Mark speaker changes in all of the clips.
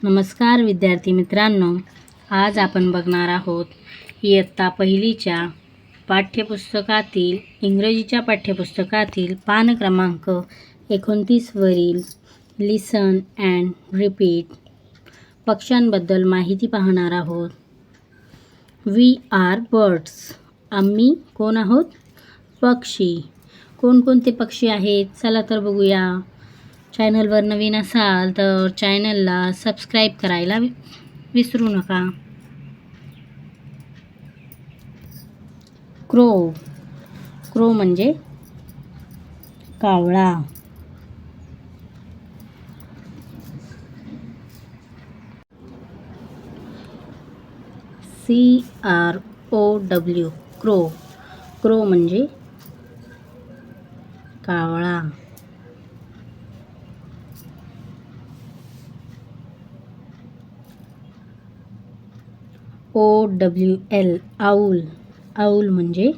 Speaker 1: नमस्कार विद्यार्थी मित्रांनो, आज आपण बघणार आहोत इयत्ता पहिलीच्या पाठ्यपुस्तकातील इंग्रजीच्या पाठ्यपुस्तकातील पान क्रमांक 29 वरील लिसन अँड रिपीट पक्ष्यांबद्दल माहिती पाहणार आहोत. We are birds. आम्ही कोण आहोत? पक्षी. कोणकोणते पक्षी आहेत? चला तर बघूया. चॅनलवर नवीन असाल तर चॅनलला सबस्क्राईब करायला विसरू नका. क्रो. क्रो म्हणजे कावळा. CROW crow. क्रो म्हणजे कावळा. OWL owl. आऊल म्हणजे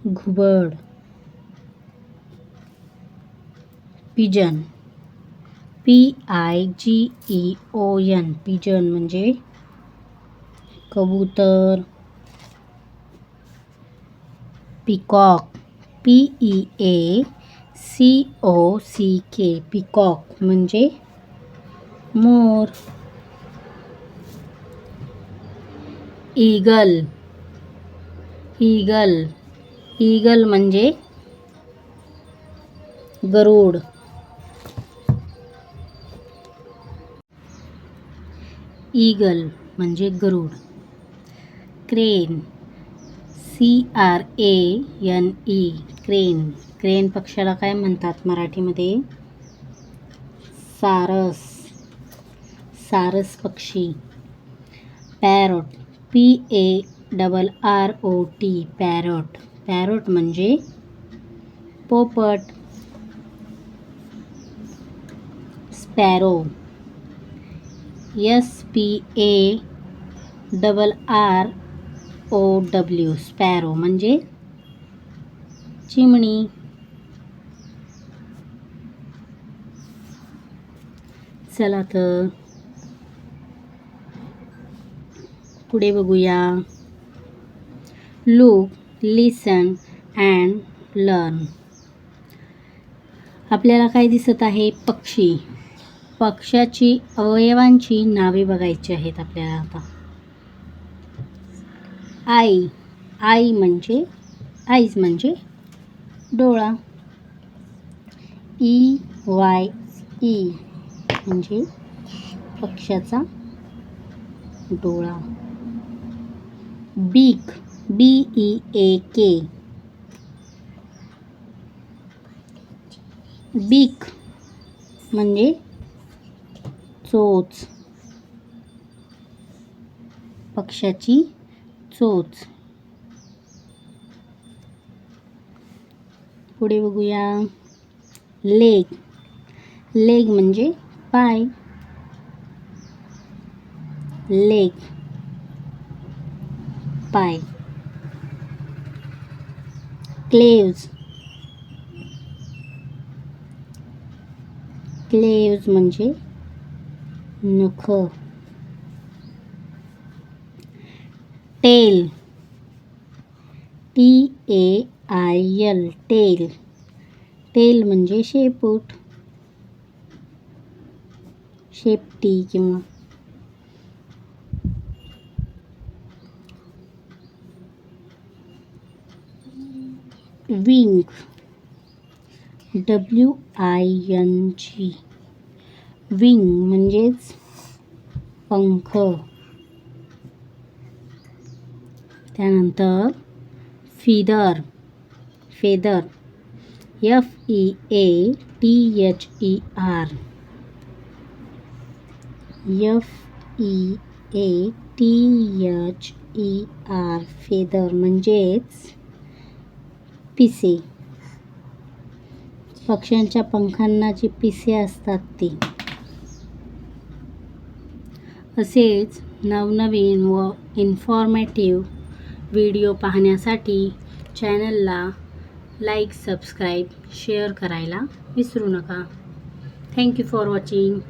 Speaker 1: घुबड. पिजन. PIGEON पिजन म्हणजे कबूतर. पिकॉक. PEACOCK पिकॉक म्हणजे मोर. ईगल. ईगल. ईगल म्हणजे गरुड. ईगल म्हणजे गरुड. क्रेन. CRANE crane. क्रेन पक्षाला काय म्हणतात मराठीमध्ये? सारस. सारस पक्षी. पॅरोट. PARROT parrot. पॅरोट म्हणजे पोपट. स्पॅरो. SPARROW स्पॅरो म्हणजे चिमणी. चला तर पुढे बघूया. Look, listen and learn. आपल्याला काय दिसत आहे? पक्षी. पक्षाची अवयवांची नावे बघायची आहेत आपल्याला आता. आई. आई म्हणजे आईज म्हणजे डोळा. EYE म्हणजे पक्षाचा डोळा. बीक. BEAK बीक म्हणजे चोच. पक्षाची चोच. पुढे बघूया. लेग. लेग म्हणजे पाय. लेग पाय. क्लेव्ज. क्लेव्ज म्हणजे नख. टेल. TAIL tail. टेल म्हणजे शेपूट. शेपटी किंवा विंग. WING विंग म्हणजेच पंख. त्यानंतर feather. Feather. FEATHER FEATHER feather म्हणजेच पिसे. पक्ष्यांच्या पंखांना जी पिसे असतात ती. असेच नवनवीन व इन्फॉर्मेटिव्ह व्हिडिओ पाहण्यासाठी चॅनलला लाईक, सबस्क्राईब, शेअर करायला विसरू नका. Thank you for watching.